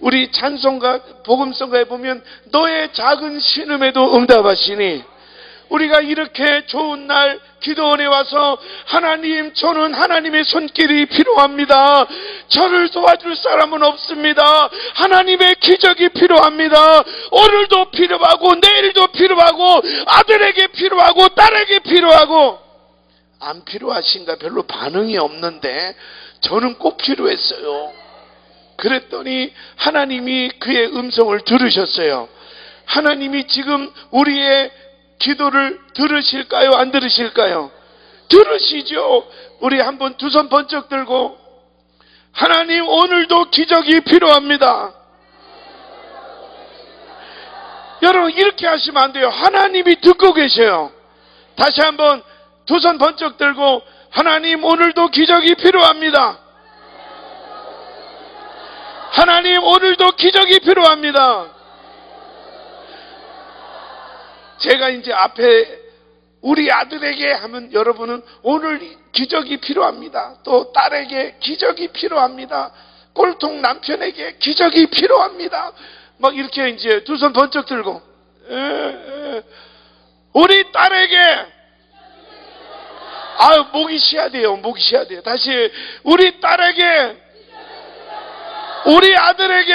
우리 찬송가 복음성가에 보면 너의 작은 신음에도 응답하시니, 우리가 이렇게 좋은 날 기도원에 와서 하나님, 저는 하나님의 손길이 필요합니다. 저를 도와줄 사람은 없습니다. 하나님의 기적이 필요합니다. 오늘도 필요하고 내일도 필요하고 아들에게 필요하고 딸에게 필요하고. 안 필요하신가? 별로 반응이 없는데 저는 꼭 필요했어요. 그랬더니 하나님이 그의 음성을 들으셨어요. 하나님이 지금 우리의 기도를 들으실까요? 안 들으실까요? 들으시죠. 우리 한번 두 손 번쩍 들고, 하나님, 오늘도 기적이 필요합니다. 여러분, 이렇게 하시면 안 돼요. 하나님이 듣고 계셔요. 다시 한번 두 손 번쩍 들고, 하나님, 오늘도 기적이 필요합니다. 하나님, 오늘도 기적이 필요합니다. 제가 이제 앞에 우리 아들에게 하면 여러분은 오늘 기적이 필요합니다. 또 딸에게 기적이 필요합니다. 꼴통 남편에게 기적이 필요합니다. 막 이렇게 이제 두 손 번쩍 들고, 우리 딸에게, 목이 쉬어야 돼요. 목이 쉬어야 돼요. 다시, 우리 딸에게, 우리 아들에게,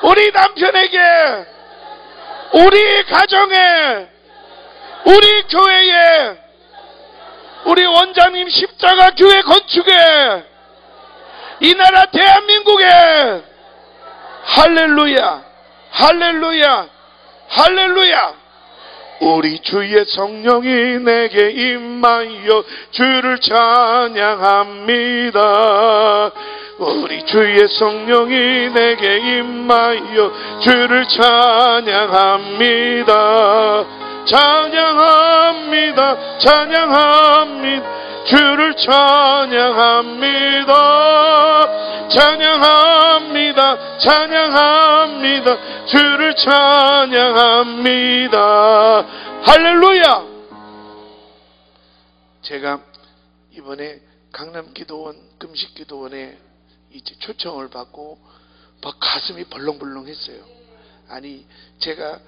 우리 남편에게, 우리 가정에, 우리 교회에, 우리 원장님 십자가 교회 건축에, 이 나라 대한민국에, 할렐루야, 할렐루야, 할렐루야. 우리 주의 성령이 내게 임하여 주를 찬양합니다. 우리 주의 성령이 내게 임하여 주를 찬양합니다. 찬양합니다. 찬양합니다. 주를 찬양합니다. 찬양합니다. 찬양합니다. 주를 찬양합니다. 할렐루야. 제가 이번에 강남기도원 금식기도원에 이제 초청을 받고 막 가슴이 벌렁벌렁했어요. 아니, 제가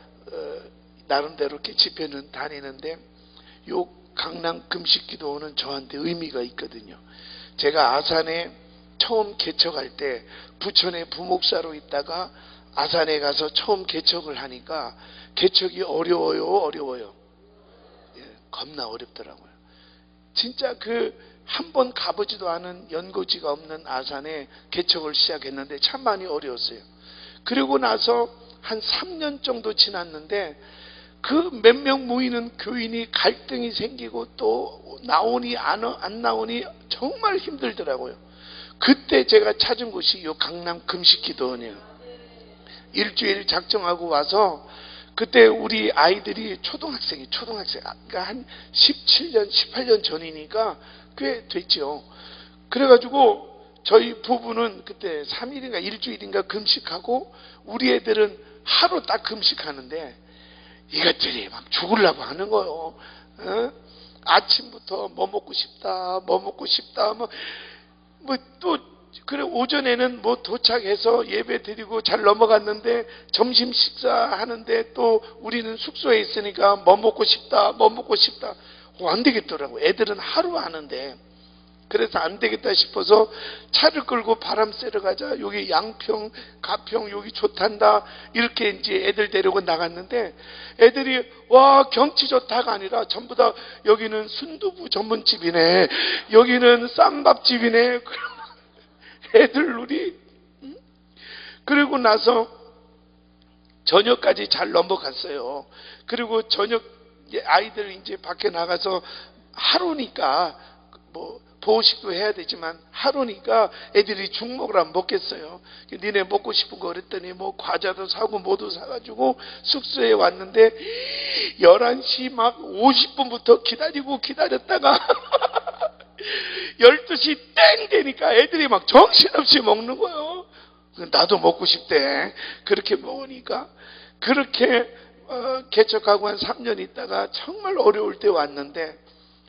나름대로 이렇게 집회는 다니는데 요 강남 금식기도원은 저한테 의미가 있거든요. 제가 아산에 처음 개척할 때 부천에 부목사로 있다가 아산에 가서 처음 개척을 하니까 개척이 어려워요. 예, 겁나 어렵더라고요. 진짜 한 번 가보지도 않은 연고지가 없는 아산에 개척을 시작했는데 참 많이 어려웠어요. 그리고 나서 한 3년 정도 지났는데 그 몇 명 모이는 교인이 갈등이 생기고 또 나오니 안 나오니 정말 힘들더라고요. 그때 제가 찾은 곳이 요 강남 금식기도원이에요. 일주일 작정하고 와서 그때 우리 아이들이 초등학생, 그러니까 한 17년, 18년 전이니까 꽤 됐죠. 그래가지고 저희 부부는 그때 3일인가 일주일인가 금식하고 우리 애들은 하루 딱 금식하는데 이것들이 막 죽으려고 하는 거예요. 아침부터 뭐 먹고 싶다, 그래, 오전에는 뭐 도착해서 예배 드리고 잘 넘어갔는데 점심 식사하는데 또 우리는 숙소에 있으니까 뭐 먹고 싶다. 안 되겠더라고. 애들은 하루 하는데. 그래서 안 되겠다 싶어서 차를 끌고 바람 쐬러 가자. 여기 양평, 가평 여기 좋단다. 이렇게 이제 애들 데리고 나갔는데 애들이 와, 경치 좋다가 아니라 전부 다 여기는 순두부 전문집이네. 여기는 쌈밥집이네. 애들 놀이. 그리고 나서 저녁까지 잘 넘어갔어요. 그리고 저녁 아이들 이제 밖에 나가서 하루니까 뭐 보호식도 해야 되지만 하루니까 애들이 죽 먹으라 먹겠어요. 니네 먹고 싶은 거 그랬더니 뭐 과자도 사고 뭐도 사가지고 숙소에 왔는데 11시 막 50분부터 기다렸다가 12시 땡 되니까 애들이 막 정신없이 먹는 거예요. 나도 먹고 싶대. 그렇게 먹으니까 그렇게 개척하고 한 3년 있다가 정말 어려울 때 왔는데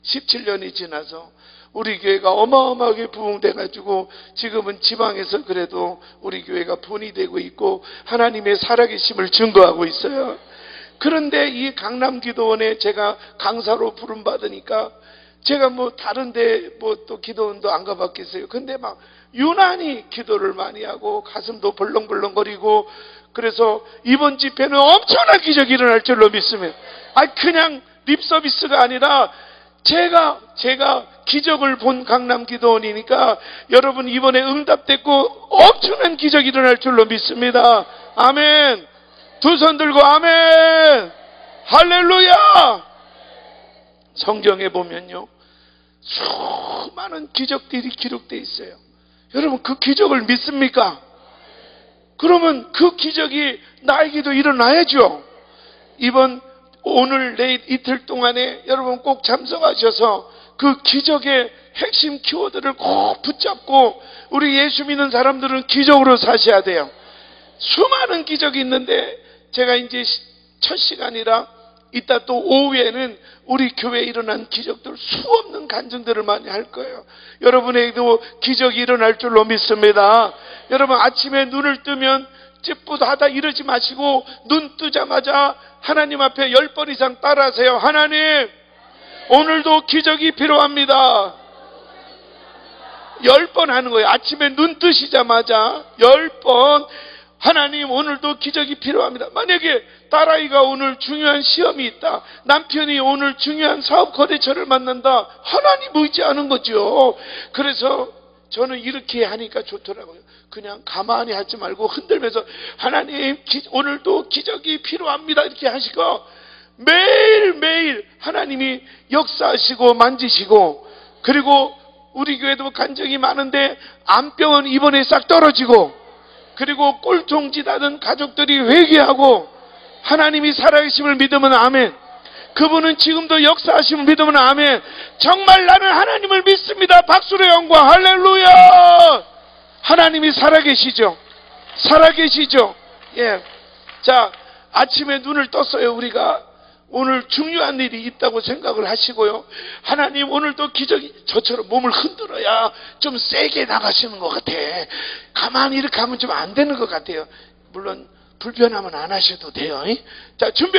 17년이 지나서 우리 교회가 어마어마하게 부흥돼 가지고 지금은 지방에서 그래도 우리 교회가 본이 되고 있고 하나님의 살아계심을 증거하고 있어요. 그런데 이 강남기도원에 제가 강사로 부름받으니까 제가 뭐 다른데 뭐 또 기도원도 안 가봤겠어요. 근데 막 유난히 기도를 많이 하고 가슴도 벌렁벌렁거리고, 그래서 이번 집회는 엄청난 기적이 일어날 줄로 믿습니다. 그냥 립서비스가 아니라 제가 기적을 본 강남기도원이니까 여러분 이번에 응답됐고 엄청난 기적이 일어날 줄로 믿습니다. 아멘. 두 손 들고 아멘. 할렐루야. 성경에 보면요, 수많은 기적들이 기록되어 있어요. 여러분 그 기적을 믿습니까? 그러면 그 기적이 나에게도 일어나야죠. 오늘 내일 이틀 동안에 여러분 꼭 참석하셔서 그 기적의 핵심 키워드를 꼭 붙잡고 우리 예수 믿는 사람들은 기적으로 사셔야 돼요. 수많은 기적이 있는데 제가 이제 첫 시간이라 이따 또 오후에는 우리 교회에 일어난 기적들, 수없는 간증들을 많이 할 거예요. 여러분에게도 기적이 일어날 줄로 믿습니다. 여러분 아침에 눈을 뜨면 찌뿌하다 이러지 마시고 눈 뜨자마자 하나님 앞에 10번 이상 따라하세요. 하나님, 오늘도 기적이 필요합니다. 10번 하는 거예요. 아침에 눈 뜨시자마자 10번 하나님, 오늘도 기적이 필요합니다. 만약에 딸아이가 오늘 중요한 시험이 있다, 남편이 오늘 중요한 사업 거래처를 만난다, 하나님 의지하는 거죠. 그래서 저는 이렇게 하니까 좋더라고요. 그냥 가만히 하지 말고 흔들면서 하나님, 오늘도 기적이 필요합니다 이렇게 하시고 매일매일 하나님이 역사하시고 만지시고, 그리고 우리 교회도 간증이 많은데 암병은 이번에 싹 떨어지고, 그리고 꼴통짓하던 가족들이 회개하고 하나님이 살아계심을 믿으면 아멘. 그분은 지금도 역사하심을 믿으면 아멘. 정말 나는 하나님을 믿습니다. 박수로 영광. 할렐루야. 하나님이 살아계시죠. 살아계시죠. 예. 자, 아침에 눈을 떴어요. 우리가 오늘 중요한 일이 있다고 생각을 하시고요. 하나님, 오늘도 기적이, 저처럼 몸을 흔들어야 좀 세게 나가시는 것 같아. 가만히 이렇게 하면 좀 안 되는 것 같아요. 물론 불편하면 안 하셔도 돼요. 자, 준비.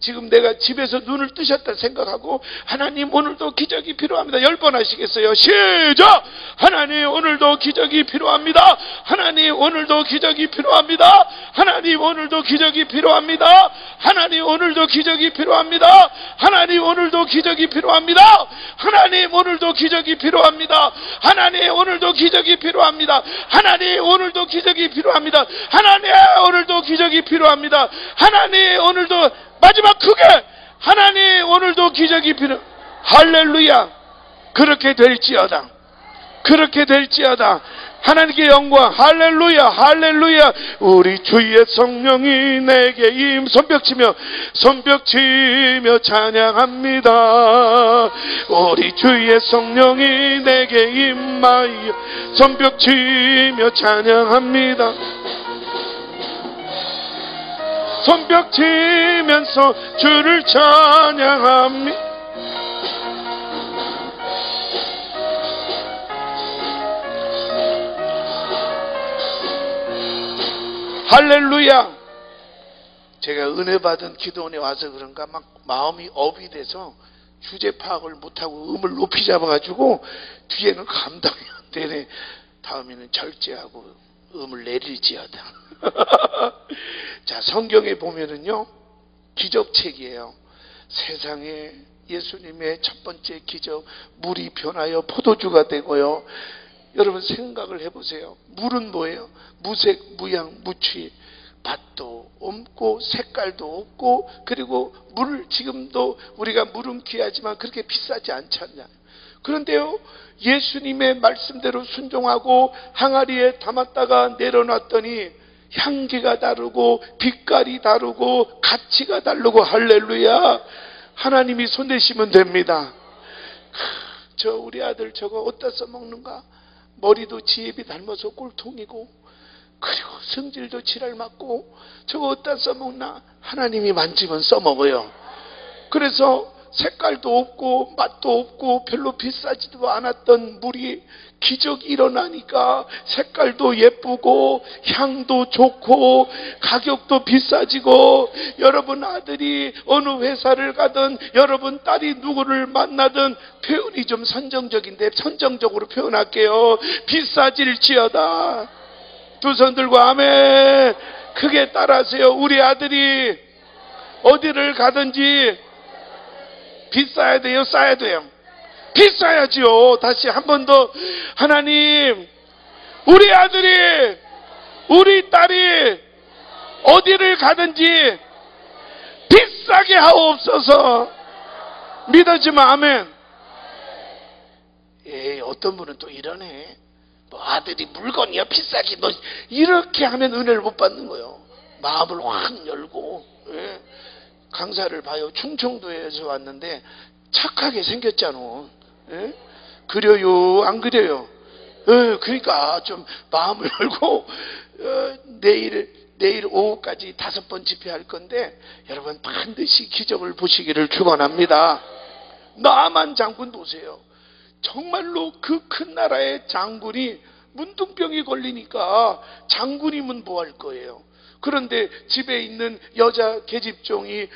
지금 내가 집에서 눈을 뜨셨다 생각하고 하나님, 오늘도 기적이 필요합니다. 10번 하시겠어요? 시작! 하나님, 오늘도 기적이 필요합니다. 하나님, 오늘도 기적이 필요합니다. 하나님, 오늘도 기적이 필요합니다. 하나님, 오늘도 기적이 필요합니다. 하나님, 오늘도 기적이 필요합니다. 하나님, 오늘도 기적이 필요합니다. 하나님, 오늘도 기적이 필요합니다. 하나님, 오늘도 기적이 필요합니다. 하나님, 오늘도 기적이 필요합니다. 하나님, 오늘도, 마지막 크게, 하나님, 오늘도 기적이 필요. 할렐루야. 그렇게 될지어다. 그렇게 될지어다. 하나님께 영광. 할렐루야. 할렐루야. 우리 주의 성령이 내게 손뼉치며 찬양합니다. 우리 주의 성령이 내게 임하여 손뼉치며 찬양합니다. 손뼉치면서 주를 찬양합니다. 할렐루야. 제가 은혜 받은 기도원에 와서 그런가 막 마음이 업이 돼서 주제 파악을 못하고 음을 높이 잡아가지고 뒤에는 감당이 안 되네. 다음에는 절제하고 음을 내릴지어다. 자, 성경에 보면은요, 기적책이에요. 세상에 예수님의 첫 번째 기적, 물이 변하여 포도주가 되고요. 여러분 생각을 해보세요. 물은 뭐예요? 무색, 무양, 무취. 밭도 없고 색깔도 없고, 그리고 물을 지금도 우리가 물은 귀하지만 그렇게 비싸지 않잖아요. 그런데요, 예수님의 말씀대로 순종하고 항아리에 담았다가 내려놨더니 향기가 다르고 빛깔이 다르고 가치가 다르고, 할렐루야. 하나님이 손대시면 됩니다. 저 우리 아들 저거 어디다 써먹는가? 머리도 지혜비 닮아서 꼴통이고, 그리고 성질도 지랄 맞고, 저거 어디다 써먹나? 하나님이 만지면 써먹어요. 그래서 색깔도 없고 맛도 없고 별로 비싸지도 않았던 물이 기적이 일어나니까 색깔도 예쁘고 향도 좋고 가격도 비싸지고, 여러분 아들이 어느 회사를 가든 여러분 딸이 누구를 만나든, 표현이 좀 선정적인데 선정적으로 표현할게요. 비싸질지어다. 두 손 들고 아멘. 크게 따라하세요. 우리 아들이 어디를 가든지 비싸야 돼요, 싸야 돼요? 비싸야죠. 다시 한 번 더. 하나님, 우리 아들이, 우리 딸이 어디를 가든지 비싸게 하옵소서. 믿어지면 아멘. 어떤 분은 또 이러네. 뭐 아들이 물건이야 비싸게, 뭐 이렇게 하면 은혜를 못 받는 거예요. 마음을 확 열고. 강사를 봐요. 충청도에서 왔는데 착하게 생겼잖아. 그래요, 안 그래요? 그러니까 좀 마음을 열고, 내일 오후까지 5번 집회할 건데 여러분 반드시 기적을 보시기를 축원합니다. 나만 장군 보세요. 정말로 그 큰 나라의 장군이 문둥병이 걸리니까 장군이면 뭐 할 거예요? 그런데 집에 있는 여자 계집종이,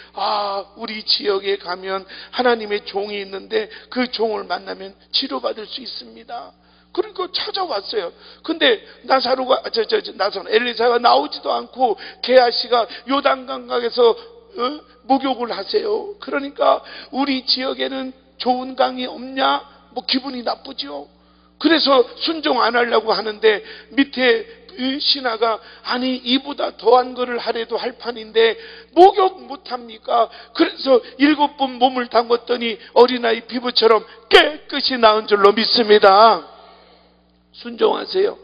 우리 지역에 가면 하나님의 종이 있는데 그 종을 만나면 치료받을 수 있습니다. 그러니까 찾아왔어요. 근데 엘리사가 나오지도 않고 게하시가 요단강가에서 목욕을 하세요. 그러니까 우리 지역에는 좋은 강이 없냐? 뭐 기분이 나쁘죠. 그래서 순종 안 하려고 하는데 밑에 신하가, 아니 이보다 더한 거를 하래도 할 판인데 목욕 못합니까? 그래서 7번 몸을 담궜더니 어린아이 피부처럼 깨끗이 나은 줄로 믿습니다. 순종하세요.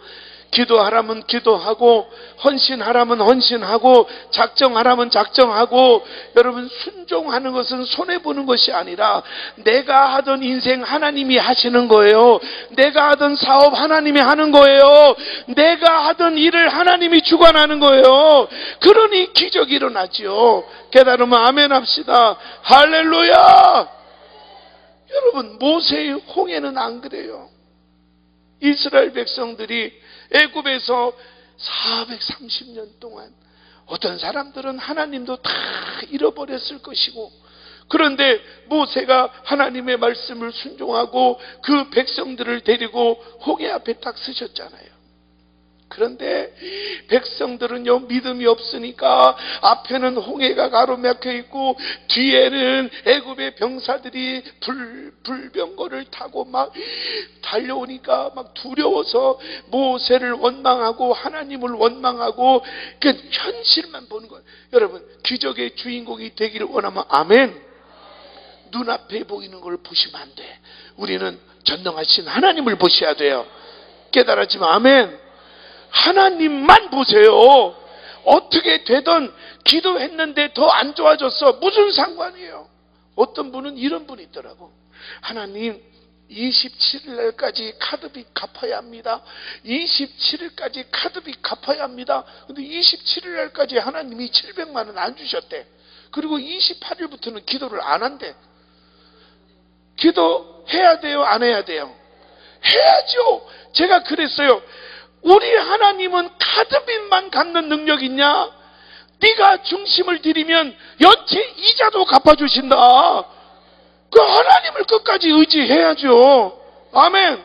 기도하라면 기도하고, 헌신하라면 헌신하고, 작정하라면 작정하고. 여러분, 순종하는 것은 손해보는 것이 아니라 내가 하던 인생 하나님이 하시는 거예요. 내가 하던 사업 하나님이 하는 거예요. 내가 하던 일을 하나님이 주관하는 거예요. 그러니 기적이 일어나죠. 깨달으면 아멘 합시다. 할렐루야. 여러분, 모세의 홍해는 안 그래요. 이스라엘 백성들이 애굽에서 430년 동안, 어떤 사람들은 하나님도 다 잃어버렸을 것이고, 그런데 모세가 하나님의 말씀을 순종하고 그 백성들을 데리고 홍해 앞에 딱 서셨잖아요. 그런데 백성들은요, 믿음이 없으니까 앞에는 홍해가 가로막혀 있고 뒤에는 애굽의 병사들이 불병거를 타고 막 달려오니까 막 두려워서 모세를 원망하고 하나님을 원망하고 그 현실만 보는 거예요. 여러분, 기적의 주인공이 되기를 원하면 아멘. 눈앞에 보이는 걸 보시면 안 돼. 우리는 전능하신 하나님을 보셔야 돼요. 깨달았지만 아멘. 하나님만 보세요. 어떻게 되든 기도했는데 더 안 좋아졌어. 무슨 상관이에요? 어떤 분은 이런 분이 있더라고. 하나님, 27일 날까지 카드비 갚아야 합니다. 27일까지 카드비 갚아야 합니다. 근데 27일 날까지 하나님이 700만 원 안 주셨대. 그리고 28일부터는 기도를 안 한대. 기도해야 돼요? 안 해야 돼요? 해야죠. 제가 그랬어요. 우리 하나님은 카드빚만 갚는 능력 있냐? 네가 중심을 들이면 연체 이자도 갚아주신다. 그 하나님을 끝까지 의지해야죠. 아멘.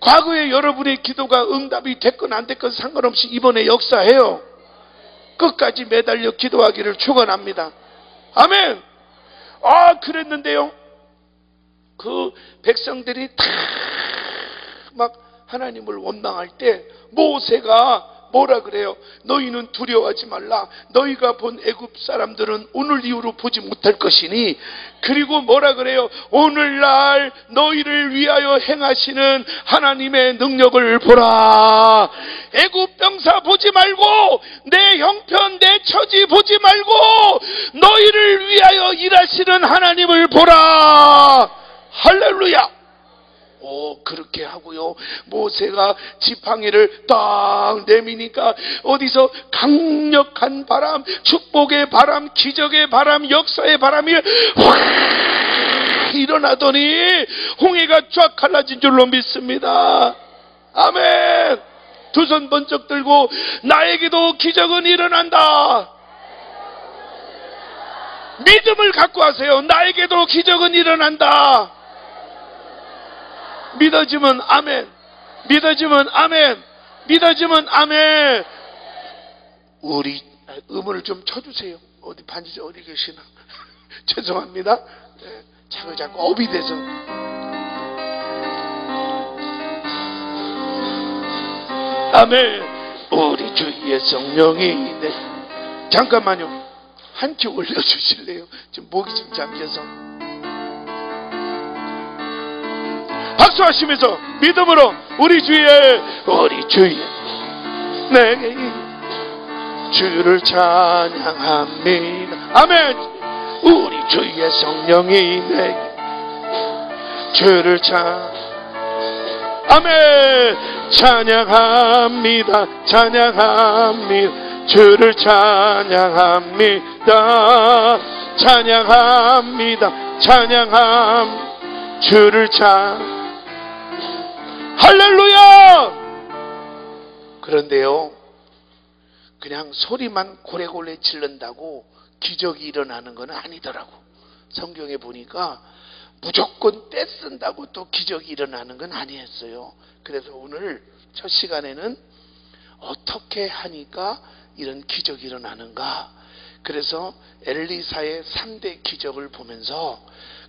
과거에 여러분의 기도가 응답이 됐건 안 됐건 상관없이 이번에 역사해요. 끝까지 매달려 기도하기를 축원합니다. 아멘. 그랬는데요, 그 백성들이 다 막 하나님을 원망할 때 모세가 뭐라 그래요? 너희는 두려워하지 말라. 너희가 본 애굽 사람들은 오늘 이후로 보지 못할 것이니. 그리고 뭐라 그래요? 오늘날 너희를 위하여 행하시는 하나님의 능력을 보라. 애굽 병사 보지 말고, 내 형편 내 처지 보지 말고, 너희를 위하여 일하시는 하나님을 보라. 할렐루야. 그렇게 하고요, 모세가 지팡이를 딱 내미니까 어디서 강력한 바람, 축복의 바람, 기적의 바람, 역사의 바람이 확 일어나더니 홍해가 쫙 갈라진 줄로 믿습니다. 아멘. 두 손 번쩍 들고 나에게도 기적은 일어난다. 믿음을 갖고 하세요. 나에게도 기적은 일어난다. 믿어지면 아멘. 믿어지면 아멘. 믿어지면 아멘. 우리 음을 좀 쳐주세요. 어디 반지 어디 계시나? 죄송합니다. 자꾸 업이 돼서. 아멘. 우리 주의 성령이 잠깐만요. 한 키 올려주실래요? 지금 목이 좀 잠겨서. 박수하시면서 믿음으로 우리 주의 네 주를 찬양합니다. 아멘. 우리 주의 성령이 내게 주를 아멘. 찬양합니다. 찬양합니다. 주를 찬양합니다. 찬양합니다. 주를 할렐루야. 그런데요, 그냥 소리만 고래고래 질른다고 기적이 일어나는 건 아니더라고. 성경에 보니까 무조건 떼쓴다고 또 기적이 일어나는 건 아니었어요. 그래서 오늘 첫 시간에는 어떻게 하니까 이런 기적이 일어나는가. 그래서 엘리사의 3대 기적을 보면서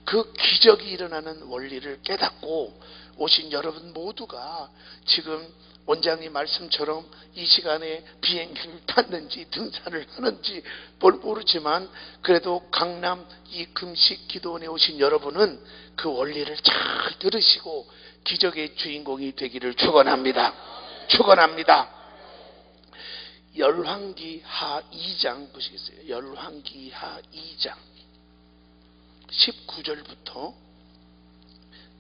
그 기적이 일어나는 원리를 깨닫고 오신 여러분 모두가 지금 원장님 말씀처럼 이 시간에 비행기를 탔는지 등산을 하는지 모르지만 그래도 강남 이 금식 기도원에 오신 여러분은 그 원리를 잘 들으시고 기적의 주인공이 되기를 축원합니다. 축원합니다. 열왕기하 2장 보시겠어요? 열왕기하 2장 19절부터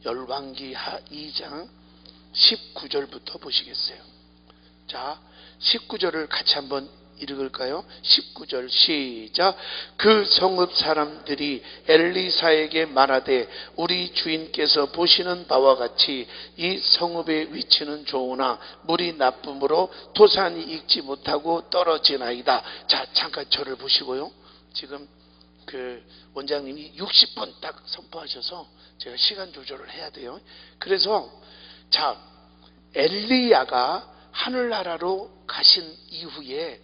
열왕기하 2장 19절부터 보시겠어요? 자, 19절을 같이 한번 읽을까요? 19절 시작. 그 성읍 사람들이 엘리사에게 말하되 우리 주인께서 보시는 바와 같이 이 성읍의 위치는 좋으나 물이 나쁨으로 도산이 익지 못하고 떨어지나이다. 자, 잠깐 저를 보시고요. 지금 그 원장님이 60분 딱 선포하셔서 제가 시간 조절을 해야 돼요. 그래서 자, 엘리야가 하늘나라로 가신 이후에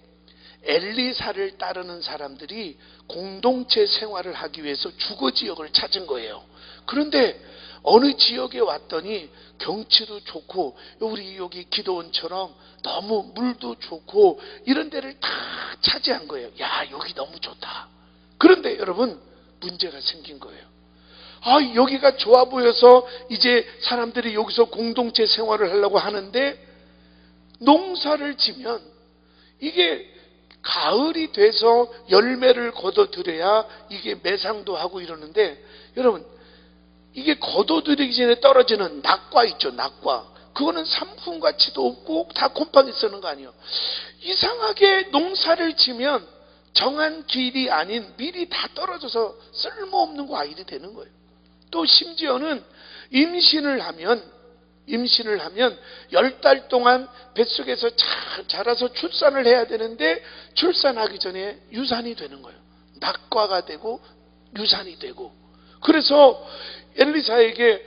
엘리사를 따르는 사람들이 공동체 생활을 하기 위해서 주거 지역을 찾은 거예요. 그런데 어느 지역에 왔더니 경치도 좋고 우리 여기 기도원처럼 너무 물도 좋고 이런 데를 다 차지한 거예요. 야, 여기 너무 좋다. 그런데 여러분 문제가 생긴 거예요. 아, 여기가 좋아 보여서 이제 사람들이 여기서 공동체 생활을 하려고 하는데 농사를 지면 이게 가을이 돼서 열매를 거둬들여야 이게 매상도 하고 이러는데 여러분 이게 거둬들이기 전에 떨어지는 낙과 있죠. 낙과. 그거는 상품가치도 없고 다 곰팡이 쓰는 거 아니에요. 이상하게 농사를 지면 정한 길이 아닌 밀이 다 떨어져서 쓸모없는 과일이 되는 거예요. 또 심지어는 임신을 하면 10달 동안 뱃속에서 잘 자라서 출산을 해야 되는데 출산하기 전에 유산이 되는 거예요. 낙과가 되고 유산이 되고. 그래서 엘리사에게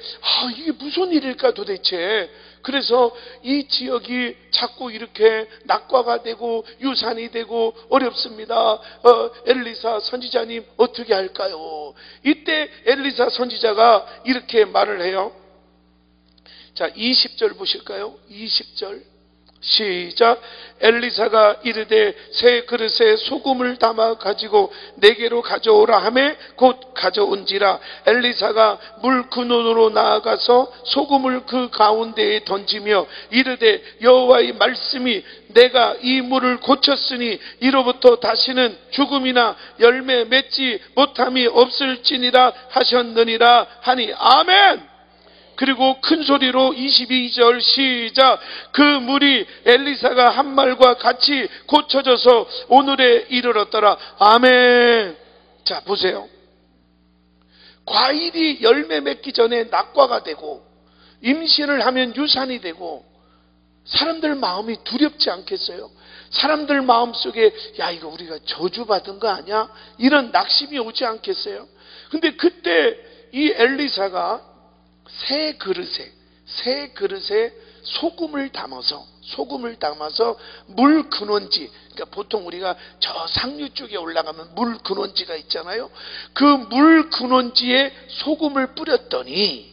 이게 무슨 일일까 도대체. 그래서 이 지역이 자꾸 이렇게 낙과가 되고 유산이 되고 어렵습니다. 엘리사 선지자님 어떻게 할까요? 이때 엘리사 선지자가 이렇게 말을 해요. 자, 20절 보실까요? 20절 시작. 엘리사가 이르되 새 그릇에 소금을 담아 가지고 내게로 가져오라 하매 곧 가져온지라. 엘리사가 물 근원으로 나아가서 소금을 그 가운데에 던지며 이르되 여호와의 말씀이 내가 이 물을 고쳤으니 이로부터 다시는 죽음이나 열매 맺지 못함이 없을지니라 하셨느니라 하니 아멘. 그리고 큰 소리로 22절 시작. 그 물이 엘리사가 한 말과 같이 고쳐져서 오늘에 이르렀더라. 아멘. 자, 보세요. 과일이 열매 맺기 전에 낙과가 되고 임신을 하면 유산이 되고 사람들 마음이 두렵지 않겠어요? 사람들 마음속에 야 이거 우리가 저주받은 거 아니야? 이런 낙심이 오지 않겠어요? 근데 그때 이 엘리사가 새 그릇에 소금을 담아서 물 근원지, 그러니까 보통 우리가 저 상류 쪽에 올라가면 물 근원지가 있잖아요. 그 물 근원지에 소금을 뿌렸더니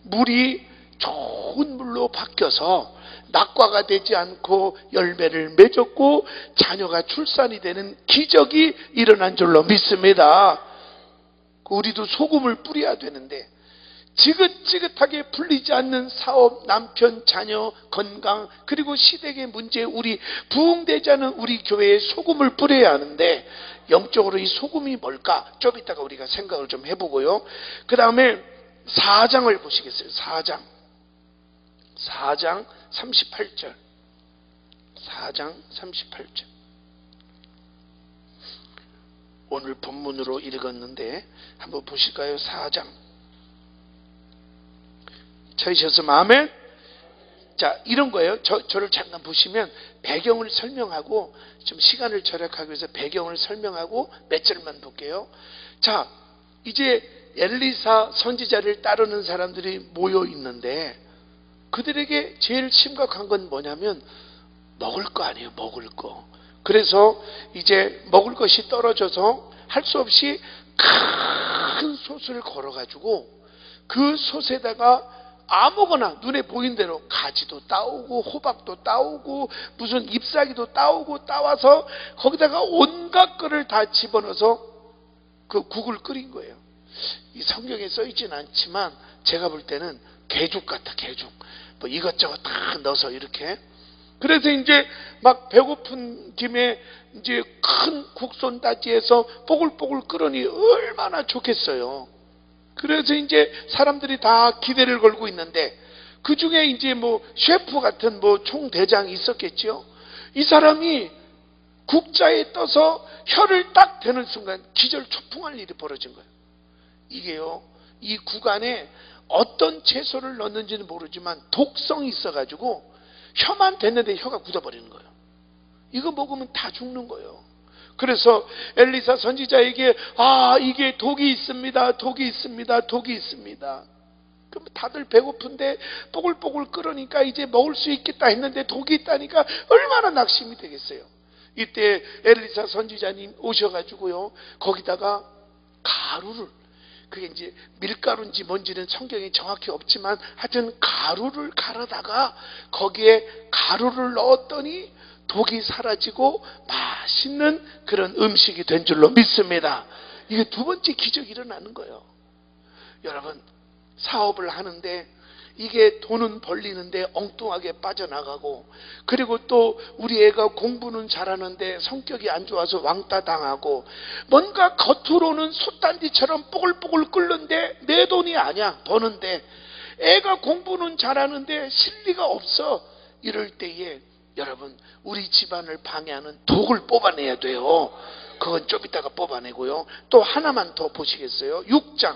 물이 좋은 물로 바뀌어서 낙과가 되지 않고 열매를 맺었고 자녀가 출산이 되는 기적이 일어난 줄로 믿습니다. 우리도 소금을 뿌려야 되는데 지긋지긋하게 풀리지 않는 사업, 남편, 자녀, 건강, 그리고 시댁의 문제, 우리 부흥되지 않은 우리 교회에 소금을 뿌려야 하는데 영적으로 이 소금이 뭘까? 좀 이따가 우리가 생각을 좀 해보고요. 그 다음에 4장을 보시겠어요? 4장 38절. 4장 38절. 오늘 본문으로 읽었는데 한번 보실까요? 4장. 찾으셨으면 아멘? 자, 이런 거예요. 저를 잠깐 보시면 배경을 설명하고 좀 시간을 절약하기 위해서 배경을 설명하고 몇 절만 볼게요. 자, 이제 엘리사 선지자를 따르는 사람들이 모여 있는데 그들에게 제일 심각한 건 뭐냐면 먹을 거 아니에요. 먹을 거. 그래서 이제 먹을 것이 떨어져서 할 수 없이 큰 솥을 걸어가지고 그 솥에다가 아무거나 눈에 보이는 대로 가지도 따오고 호박도 따오고 무슨 잎사귀도 따와서 거기다가 온갖 거를 다 집어넣어서 그 국을 끓인 거예요. 이 성경에 써있진 않지만 제가 볼 때는 개죽 같아. 개죽. 뭐 이것저것 다 넣어서 이렇게. 그래서 이제 막 배고픈 김에 이제 큰 국손다지에서 뽀글뽀글 끓으니 얼마나 좋겠어요. 그래서 이제 사람들이 다 기대를 걸고 있는데 그 중에 이제 뭐 셰프 같은 뭐 총대장이 있었겠죠. 이 사람이 국자에 떠서 혀를 딱 대는 순간 기절초풍할 일이 벌어진 거예요. 이게요, 이 국 안에 어떤 채소를 넣는지는 모르지만 독성이 있어가지고 혀만 댔는데 혀가 굳어버리는 거예요. 이거 먹으면 다 죽는 거예요. 그래서 엘리사 선지자에게 이게 독이 있습니다. 그럼 다들 배고픈데 뽀글뽀글 끓으니까 이제 먹을 수 있겠다 했는데 독이 있다니까 얼마나 낙심이 되겠어요. 이때 엘리사 선지자님 오셔가지고요, 거기다가 가루를, 그게 이제 밀가루인지 뭔지는 성경에 정확히 없지만 하여튼 가루를 갈아다가 거기에 가루를 넣었더니 독이 사라지고 맛있는 그런 음식이 된 줄로 믿습니다. 이게 두 번째 기적이 일어나는 거예요. 여러분, 사업을 하는데 이게 돈은 벌리는데 엉뚱하게 빠져나가고, 그리고 또 우리 애가 공부는 잘하는데 성격이 안 좋아서 왕따 당하고, 뭔가 겉으로는 솥단지처럼 뽀글뽀글 끓는데 내 돈이 아니야. 버는데 애가 공부는 잘하는데 실리가 없어. 이럴 때에 여러분, 우리 집안을 방해하는 독을 뽑아내야 돼요. 그건 좀 이따가 뽑아내고요. 또 하나만 더 보시겠어요? 6장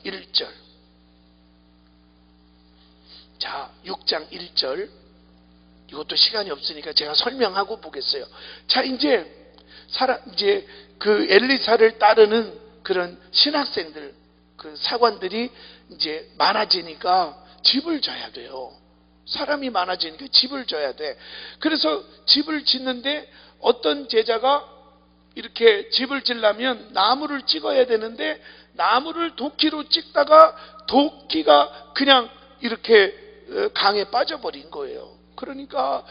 1절. 자, 6장 1절. 이것도 시간이 없으니까 제가 설명하고 보겠어요. 자, 이제 그 엘리사를 따르는 그런 신학생들, 그 사관들이 이제 많아지니까 집을 져야 돼요. 사람이 많아지니까 집을 져야 돼. 그래서 집을 짓는데 어떤 제자가 이렇게 집을 지려면 나무를 찍어야 되는데 나무를 도끼로 찍다가 도끼가 그냥 이렇게 강에 빠져버린 거예요. 그러니까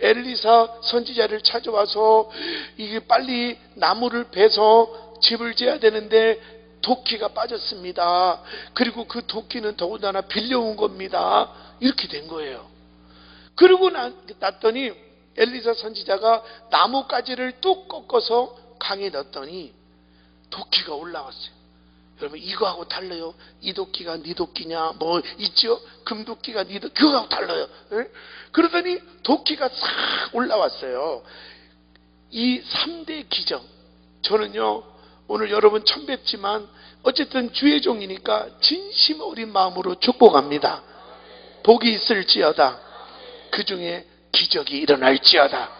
엘리사 선지자를 찾아와서 이게 빨리 나무를 베서 집을 지어야 되는데 도끼가 빠졌습니다. 그리고 그 도끼는 더군다나 빌려온 겁니다. 이렇게 된 거예요. 그러고 났더니 엘리사 선지자가 나뭇가지를 뚝 꺾어서 강에 넣었더니 도끼가 올라왔어요. 여러분, 이거하고 달라요. 이 도끼가 네 도끼냐 뭐 있죠? 금도끼가 네 도끼, 그거하고 달라요. 네? 그러더니 도끼가 싹 올라왔어요. 이 3대 기적, 저는요 오늘 여러분 처음 뵙지만 어쨌든 주의 종이니까 진심 어린 마음으로 축복합니다. 복이 있을지어다. 그 중에 기적이 일어날지어다.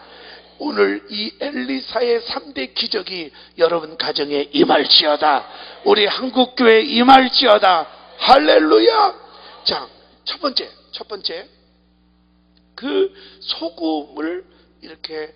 오늘 이 엘리사의 3대 기적이 여러분 가정에 임할지어다. 우리 한국교회에 임할지어다. 할렐루야. 자, 첫 번째 그 소금을 이렇게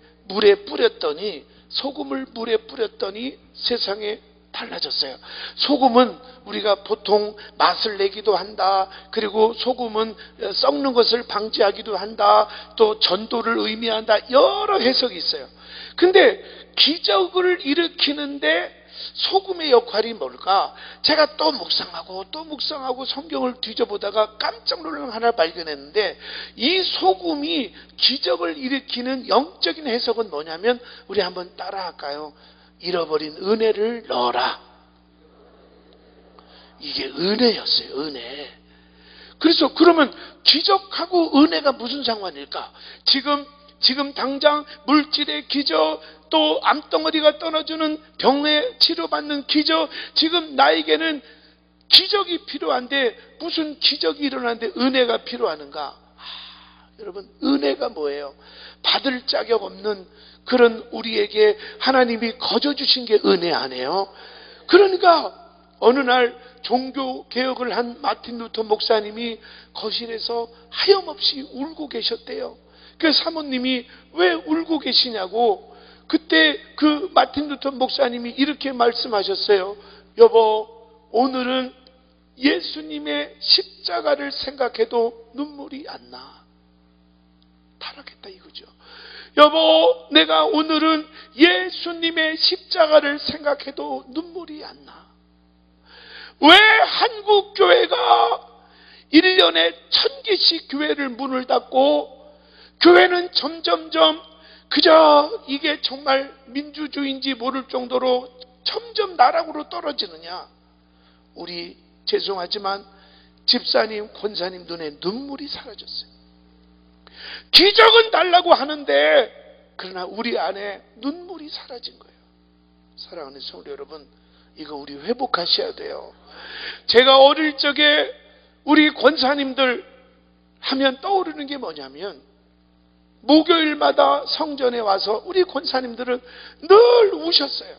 소금을 물에 뿌렸더니 세상에 달라졌어요. 소금은 우리가 보통 맛을 내기도 한다. 그리고 소금은 썩는 것을 방지하기도 한다. 또 전도를 의미한다. 여러 해석이 있어요. 근데 기적을 일으키는데 소금의 역할이 뭘까? 제가 또 묵상하고 성경을 뒤져보다가 깜짝 놀란 하나를 발견했는데, 이 소금이 기적을 일으키는 영적인 해석은 뭐냐면, 우리 한번 따라할까요? 잃어버린 은혜를 넣어라. 이게 은혜였어요. 은혜. 그래서 그러면 기적하고 은혜가 무슨 상관일까? 지금 당장 물질의 기적, 또 암덩어리가 떨어지는 병에 치료받는 기적, 지금 나에게는 기적이 필요한데 무슨 기적이 일어나는데 은혜가 필요하는가? 여러분, 은혜가 뭐예요? 받을 자격 없는 그런 우리에게 하나님이 거저 주신 게 은혜 아니에요? 그러니까 어느 날 종교 개혁을 한 마틴 루터 목사님이 거실에서 하염없이 울고 계셨대요. 그 사모님이 왜 울고 계시냐고. 그때 그 마틴 루터 목사님이 이렇게 말씀하셨어요. 여보, 오늘은 예수님의 십자가를 생각해도 눈물이 안 나. 타락했다 이거죠. 여보, 내가 오늘은 예수님의 십자가를 생각해도 눈물이 안 나. 왜 한국교회가 1년에 1000개씩 교회를 문을 닫고 교회는 점점점 그저 이게 정말 민주주의인지 모를 정도로 점점 나락으로 떨어지느냐? 우리 죄송하지만 집사님, 권사님 눈에 눈물이 사라졌어요. 기적은 달라고 하는데 그러나 우리 안에 눈물이 사라진 거예요. 사랑하는 성도 여러분, 이거 우리 회복하셔야 돼요. 제가 어릴 적에 우리 권사님들 하면 떠오르는 게 뭐냐면, 목요일마다 성전에 와서 우리 권사님들은 늘 우셨어요.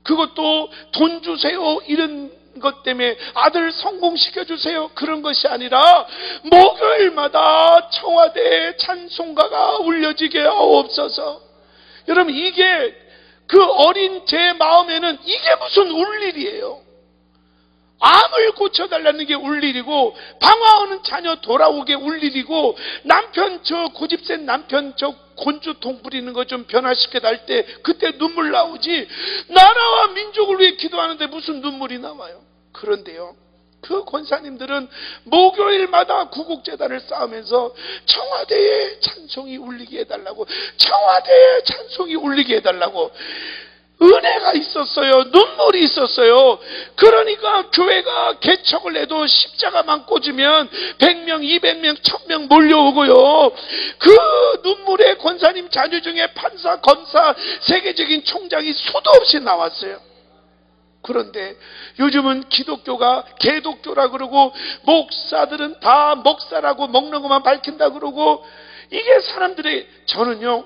그것도 돈 주세요 이런 것 때문에, 아들 성공시켜 주세요 그런 것이 아니라 목요일마다 청와대에 찬송가가 울려지게 하옵소서. 여러분, 이게 그 어린 제 마음에는 이게 무슨 울 일이에요. 암을 고쳐달라는 게 울 일이고, 방황하는 자녀 돌아오게 울 일이고, 남편 고집센 남편 곤주통 부리는 거 좀 변화시켜달 때 그때 눈물 나오지, 나라와 민족을 위해 기도하는데 무슨 눈물이 나와요. 그런데요, 그 권사님들은 목요일마다 구국재단을 쌓으면서 청와대에 찬송이 울리게 해달라고, 청와대에 찬송이 울리게 해달라고. 은혜가 있었어요. 눈물이 있었어요. 그러니까 교회가 개척을 해도 십자가만 꽂으면 100명, 200명, 1000명 몰려오고요. 그 눈물의 권사님 자녀 중에 판사, 검사, 세계적인 총장이 수도 없이 나왔어요. 그런데 요즘은 기독교가 개독교라 그러고, 목사들은 다 목사라고 먹는 것만 밝힌다 그러고, 이게 사람들이, 저는요,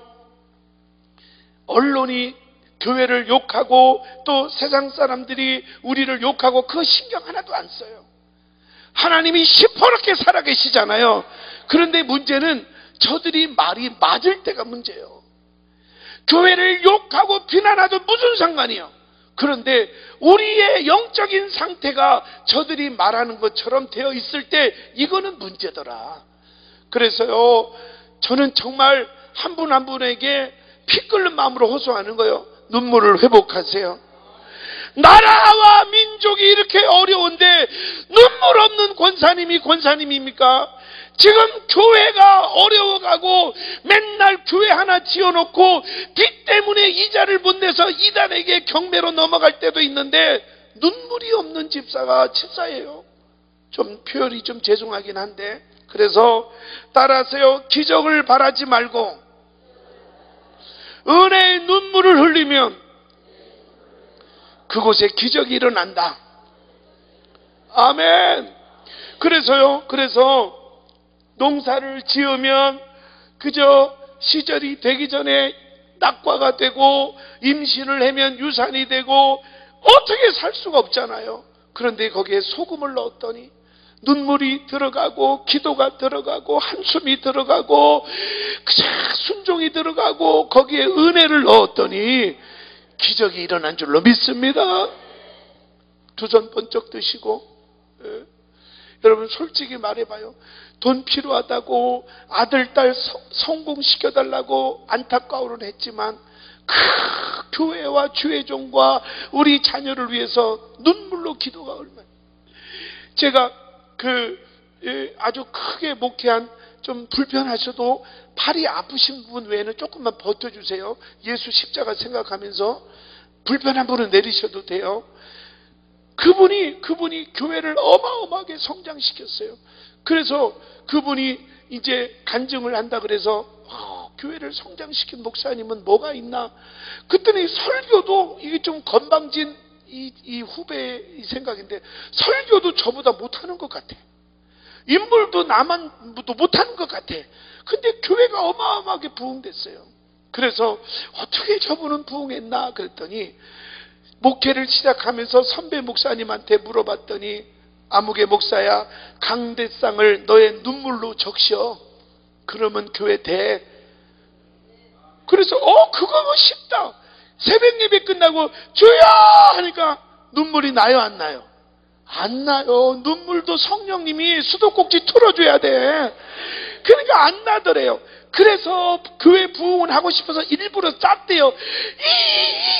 언론이 교회를 욕하고 또 세상 사람들이 우리를 욕하고 그거 신경 하나도 안 써요. 하나님이 시퍼렇게 살아계시잖아요. 그런데 문제는 저들이 말이 맞을 때가 문제예요. 교회를 욕하고 비난하도 무슨 상관이에요. 그런데 우리의 영적인 상태가 저들이 말하는 것처럼 되어 있을 때 이거는 문제더라. 그래서요, 저는 정말 한 분 한 분에게 피 끓는 마음으로 호소하는 거예요. 눈물을 회복하세요. 나라와 민족이 이렇게 어려운데 눈물 없는 권사님이 권사님입니까? 지금 교회가 어려워가고 맨날 교회 하나 지어놓고 빚 때문에 이자를 못 내서 이단에게 경매로 넘어갈 때도 있는데 눈물이 없는 집사예요. 좀 표현이 좀 죄송하긴 한데, 그래서 따라하세요. 기적을 바라지 말고 은혜의 눈물을 흘리면 그곳에 기적이 일어난다. 아멘. 그래서 농사를 지으면 그저 시절이 되기 전에 낙과가 되고 임신을 하면 유산이 되고 어떻게 살 수가 없잖아요. 그런데 거기에 소금을 넣었더니 눈물이 들어가고 기도가 들어가고 한숨이 들어가고 그저 순종이 들어가고 거기에 은혜를 넣었더니 기적이 일어난 줄로 믿습니다. 두 손 번쩍 드시고, 여러분 솔직히 말해봐요. 돈 필요하다고 아들 딸 성공시켜달라고 안타까워는 했지만 교회와 주의 종과 우리 자녀를 위해서 눈물로 기도가 얼마나. 제가 아주 크게 목회한, 좀 불편하셔도 팔이 아프신 분 외에는 조금만 버텨주세요. 예수 십자가 생각하면서 불편한 분은 내리셔도 돼요. 그분이 교회를 어마어마하게 성장시켰어요. 그래서 그분이 이제 간증을 한다 그래서 교회를 성장시킨 목사님은 뭐가 있나? 그랬더니 설교도, 이게 좀 건방진 이 후배의 생각인데, 설교도 저보다 못하는 것 같아. 인물도 나만도 못하는 것 같아. 근데 교회가 어마어마하게 부흥됐어요. 그래서 어떻게 저분은 부흥했나 그랬더니, 목회를 시작하면서 선배 목사님한테 물어봤더니, 아무개 목사야, 강대상을 너의 눈물로 적셔. 그러면 교회 돼. 그래서 그거 쉽다. 새벽 예배 끝나고 주여 하니까 눈물이 나요, 안 나요? 안 나요. 눈물도 성령님이 수도꼭지 틀어줘야 돼. 그러니까 안 나더래요. 그래서 교회 부흥을 하고 싶어서 일부러 쌌대요.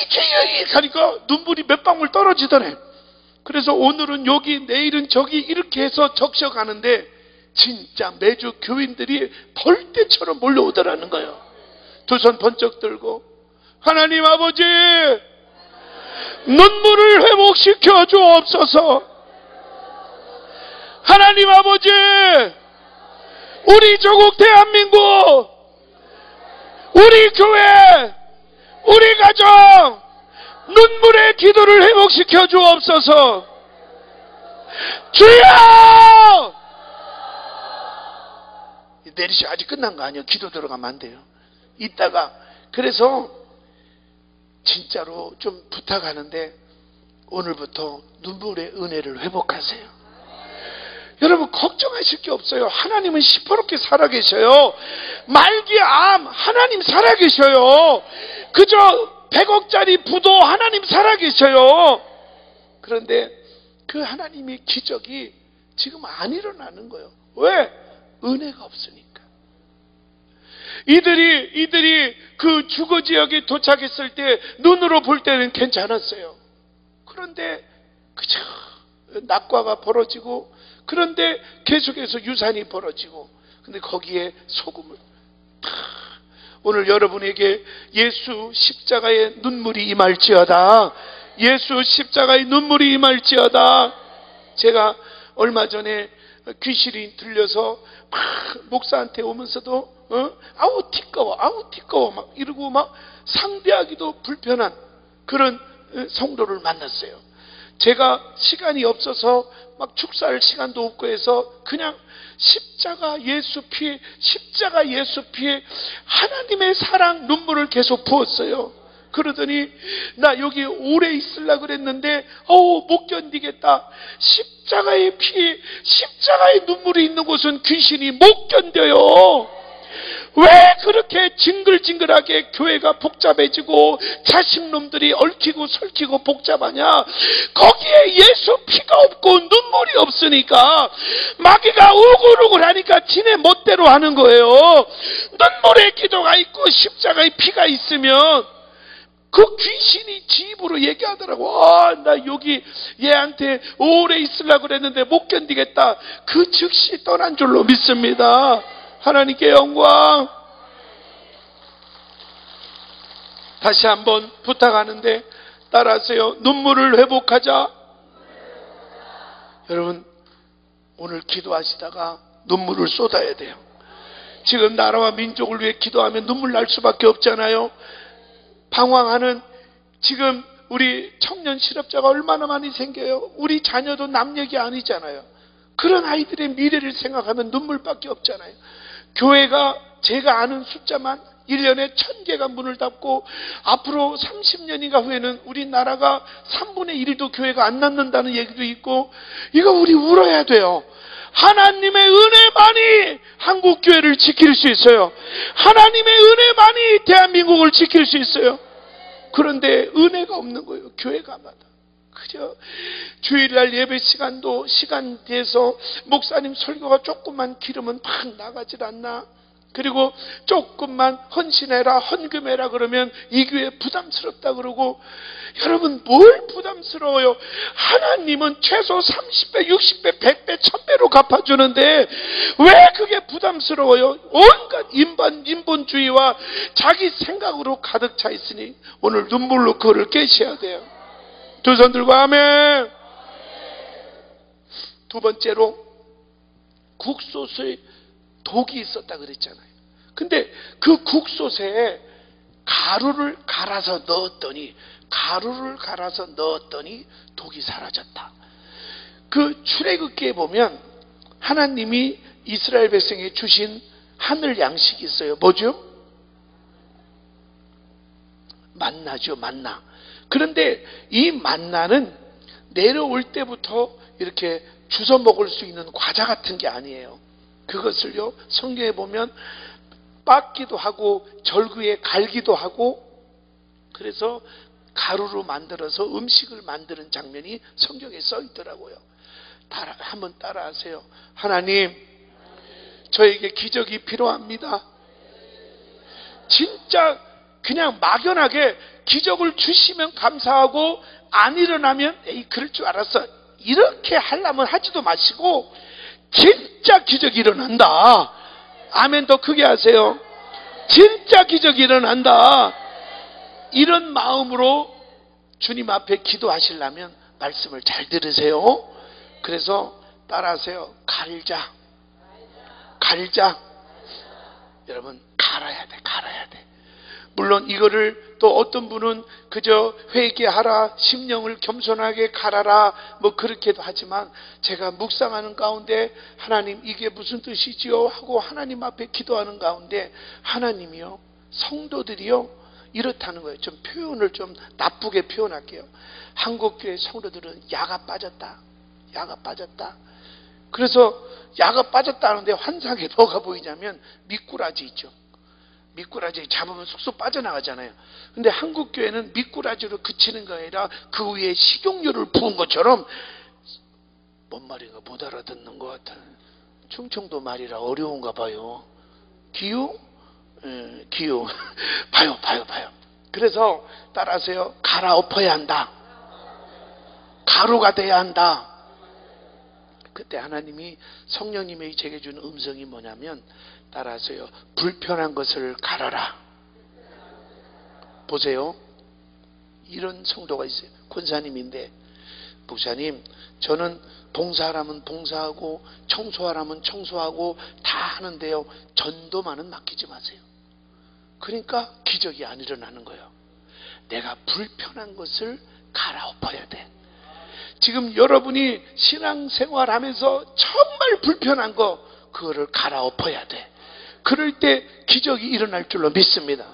주여 하니까 눈물이 몇 방울 떨어지더래. 그래서 오늘은 여기, 내일은 저기 이렇게 해서 적셔가는데 진짜 매주 교인들이 벌떼처럼 몰려오더라는 거예요. 두 손 번쩍 들고, 하나님 아버지, 눈물을 회복시켜 주옵소서. 하나님 아버지, 우리 조국 대한민국, 우리 교회, 우리 가정, 눈물의 기도를 회복시켜 주옵소서. 주여! 내리셔. 아직 끝난 거 아니에요. 기도 들어가면 안 돼요. 이따가. 그래서 진짜로 좀 부탁하는데 오늘부터 눈물의 은혜를 회복하세요. 여러분 걱정하실 게 없어요. 하나님은 시퍼렇게 살아계셔요. 말기암 하나님 살아계셔요. 그저 100억짜리 부도 하나님 살아계셔요. 그런데 그 하나님의 기적이 지금 안 일어나는 거예요. 왜? 은혜가 없으니까. 이들이 그 주거 지역에 도착했을 때 눈으로 볼 때는 괜찮았어요. 그런데 그저 낙과가 벌어지고, 그런데 계속해서 유산이 벌어지고, 근데 거기에 소금을 오늘 여러분에게 예수 십자가의 눈물이 임할지어다. 예수 십자가의 눈물이 임할지어다. 제가 얼마 전에 귀신이 들려서 막 목사한테 오면서도 아우 티꺼워 막 이러고 막 상대하기도 불편한 그런 성도를 만났어요. 제가 시간이 없어서 막 축사할 시간도 없고 해서 그냥 십자가 예수 피에 하나님의 사랑 눈물을 계속 부었어요. 그러더니 나 여기 오래 있으려고 그랬는데 못 견디겠다. 십자가의 피, 십자가의 눈물이 있는 곳은 귀신이 못 견뎌요. 왜 그렇게 징글징글하게 교회가 복잡해지고 자식놈들이 얽히고 설키고 복잡하냐? 거기에 예수 피가 없고 눈물이 없으니까 마귀가 우글우글하니까 지네 멋대로 하는 거예요. 눈물의 기도가 있고 십자가의 피가 있으면 그 귀신이 지 입으로 얘기하더라고. 나 여기 얘한테 오래 있으려고 그랬는데 못 견디겠다. 그 즉시 떠난 줄로 믿습니다. 하나님께 영광. 다시 한번 부탁하는데 따라하세요. 눈물을 회복하자. 여러분 오늘 기도하시다가 눈물을 쏟아야 돼요. 지금 나라와 민족을 위해 기도하면 눈물 날 수밖에 없잖아요. 방황하는 지금 우리 청년 실업자가 얼마나 많이 생겨요. 우리 자녀도 남 얘기 아니잖아요. 그런 아이들의 미래를 생각하면 눈물밖에 없잖아요. 교회가 제가 아는 숫자만 1년에 1000개가 문을 닫고 앞으로 30년인가 후에는 우리나라가 3분의 1도 교회가 안 낳는다는 얘기도 있고, 이거 우리 울어야 돼요. 하나님의 은혜만이 한국 교회를 지킬 수 있어요. 하나님의 은혜만이 대한민국을 지킬 수 있어요. 그런데 은혜가 없는 거예요. 교회가마다. 그죠? 주일날 예배 시간도 시간 돼서 목사님 설교가 조금만 길으면 막 나가질 않나? 그리고 조금만 헌신해라, 헌금해라 그러면 이 교회 부담스럽다 그러고, 여러분 뭘 부담스러워요? 하나님은 최소 30배, 60배, 100배, 1000배로 갚아주는데 왜 그게 부담스러워요? 온갖 인본주의와 자기 생각으로 가득 차 있으니 오늘 눈물로 그를 깨셔야 돼요. 두 손 들고 아멘. 두 번째로, 국솥에 독이 있었다 그랬잖아요. 근데 그 국솥에 가루를 갈아서 넣었더니 독이 사라졌다. 그 출애굽기에 보면 하나님이 이스라엘 백성에게 주신 하늘 양식이 있어요. 뭐죠? 만나죠, 만나. 그런데 이 만나는 내려올 때부터 이렇게 주워 먹을 수 있는 과자 같은 게 아니에요. 그것을요, 성경에 보면 빻기도 하고 절구에 갈기도 하고, 그래서 가루로 만들어서 음식을 만드는 장면이 성경에 써 있더라고요. 한번 따라하세요. 하나님, 저에게 기적이 필요합니다. 진짜 그냥 막연하게 기적을 주시면 감사하고, 안 일어나면 에이 그럴 줄 알았어, 이렇게 하려면 하지도 마시고 진짜 기적이 일어난다. 아멘. 더 크게 하세요. 진짜 기적이 일어난다. 이런 마음으로 주님 앞에 기도하시려면 말씀을 잘 들으세요. 그래서 따라하세요. 갈자. 여러분, 갈아야 돼. 물론 이거를 또 어떤 분은 그저 회개하라, 심령을 겸손하게 갈아라, 뭐 그렇게도 하지만, 제가 묵상하는 가운데 하나님 이게 무슨 뜻이지요? 하고 하나님 앞에 기도하는 가운데 하나님이요, 성도들이요, 이렇다는 거예요. 좀 표현을 좀 나쁘게 표현할게요. 한국교회 성도들은 야가 빠졌다. 그래서 야가 빠졌다 하는데 환상에 뭐가 보이냐면 미꾸라지 있죠. 미꾸라지 잡으면 쑥쑥 빠져나가잖아요. 근데 한국교회는 미꾸라지로 그치는 게 아니라 그 위에 식용유를 부은 것처럼, 뭔 말인가 못 알아듣는 것 같아. 충청도 말이라 어려운가 봐요. 기우? 기우. 봐요. 그래서 따라하세요. 갈아엎어야 한다. 가루가 돼야 한다. 그때 하나님이, 성령님이 제게 준 음성이 뭐냐면, 따라하세요. 불편한 것을 갈아라. 보세요. 이런 성도가 있어요. 권사님인데, 목사님, 저는 봉사하라면 봉사하고 청소하라면 청소하고 다 하는데요, 전도만은 맡기지 마세요. 그러니까 기적이 안 일어나는 거예요. 내가 불편한 것을 갈아엎어야 돼. 지금 여러분이 신앙생활 하면서 정말 불편한 거, 그거를 갈아엎어야 돼. 그럴 때 기적이 일어날 줄로 믿습니다.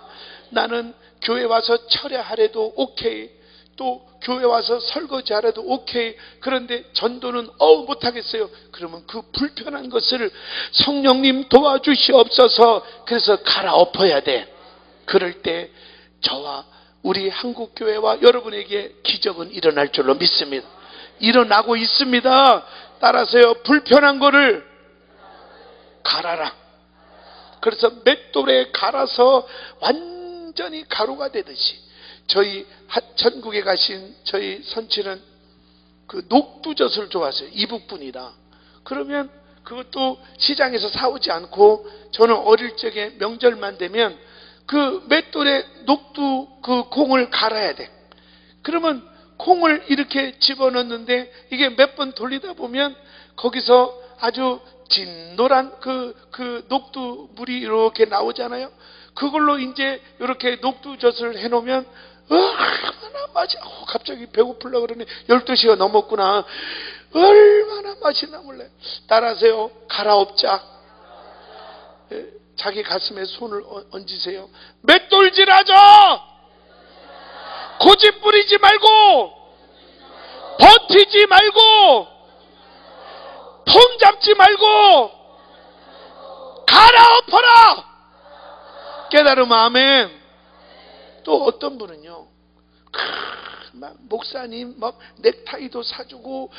나는 교회 와서 철야하래도 오케이, 또 교회 와서 설거지하래도 오케이. 그런데 전도는 못하겠어요. 그러면 그 불편한 것을 성령님 도와주시옵소서. 그래서 갈아엎어야 돼. 그럴 때 저와 우리 한국교회와 여러분에게 기적은 일어날 줄로 믿습니다. 일어나고 있습니다. 따라서요, 불편한 거를 갈아라. 그래서 맷돌에 갈아서 완전히 가루가 되듯이, 저희 천국에 가신 저희 선친은 그 녹두젓을 좋아하세요. 이북분이다. 그러면 그것도 시장에서 사오지 않고, 저는 어릴 적에 명절만 되면 그 맷돌에 녹두 그 콩을 갈아야 돼. 그러면 콩을 이렇게 집어넣는데, 이게 몇 번 돌리다 보면 거기서 아주 진노란 그 녹두 물이 이렇게 나오잖아요. 그걸로 이제 이렇게 녹두젓을 해놓으면 얼마나 갑자기 배고플라 그러네. 12시가 넘었구나. 얼마나 맛있나 몰래. 따라하세요. 갈아엎자. 자기 가슴에 손을 얹으세요. 맷돌질하자. 고집 부리지 말고, 버티지 말고, 폼 잡지 말고, 갈아엎어라. 깨달음. 아멘. 또 어떤 분은요, 막 목사님 막 넥타이도 사주고,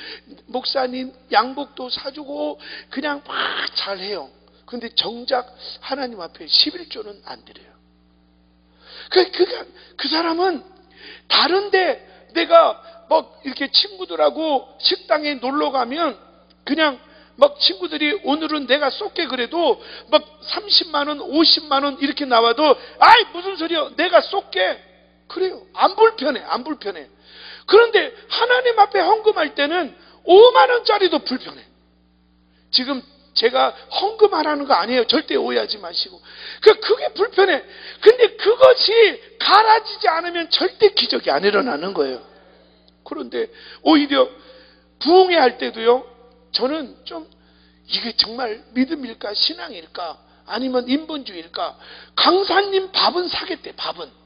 목사님 양복도 사주고, 그냥 막 잘해요. 근데 정작 하나님 앞에 11조는 안 드려요. 그 사람은 다른데 내가 막 이렇게 친구들하고 식당에 놀러 가면 그냥 막 친구들이 오늘은 내가 쏠게 그래도 막 30만 원, 50만 원 이렇게 나와도 아이 무슨 소리야, 내가 쏠게 그래요. 안 불편해, 안 불편해. 그런데 하나님 앞에 헌금할 때는 5만 원짜리도 불편해. 지금 제가 헌금하라는 거 아니에요. 절대 오해하지 마시고. 그게 불편해. 근데 그것이 갈아지지 않으면 절대 기적이 안 일어나는 거예요. 그런데 오히려 부흥회 할 때도요, 저는 좀 이게 정말 믿음일까 신앙일까 아니면 인본주의일까, 강사님 밥은 사겠대. 밥은.